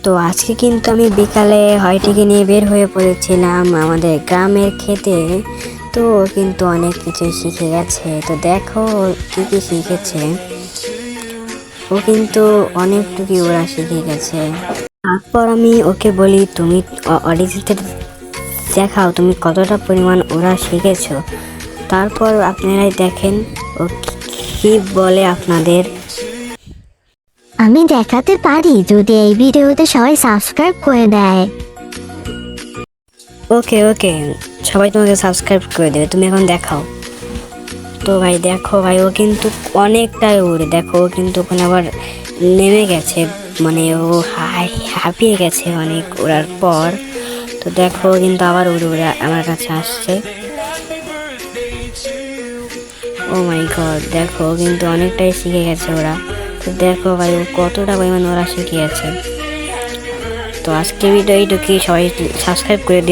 তো আজকে কিন্তু আমি বিকালে হয়টিকে নিয়ে বের হয়ে পড়েছিলাম আমাদের গ্রামের খেতে। তো ও কিন্তু অনেক কিছু শিখে গেছে। তো দেখো কি কি শিখেছে। ও কিন্তু অনেকটুকু ওরা শিখে গেছে। তারপর আমি ওকে বলি, তুমি অরিজিতে দেখাও তুমি কতটা পরিমাণ ওরা শিখেছো। তারপর আপনারাই দেখেন ও কি বলে আপনাদের। আমি দেখাতে পারি যদি এই ভিডিওতে সবাই সাবস্ক্রাইব করে দেয়। ওকে ওকে, সবাই তোমাকে সাবস্ক্রাইব করে দেবে, তুমি এখন দেখাও। তো ভাই দেখো ভাই, ও কিন্তু অনেকটাই উড়ে, দেখো ও কিন্তু ওখানে আবার নেমে গেছে, মানে ও হাঁপিয়ে গেছে অনেক ওড়ার পর। তো দেখো ও কিন্তু আবার উড়ে উড়ে আমার কাছে আসছে। ও মাই গড, দেখো ও কিন্তু অনেকটাই শিখে গেছে ওরা। তো দেখো ভাই ও কতটা পরিমাণ ওরা শিখে গেছে। তো আজকে ভিডিও এইটুকুই, সবাই সাবস্ক্রাইব করে দিও।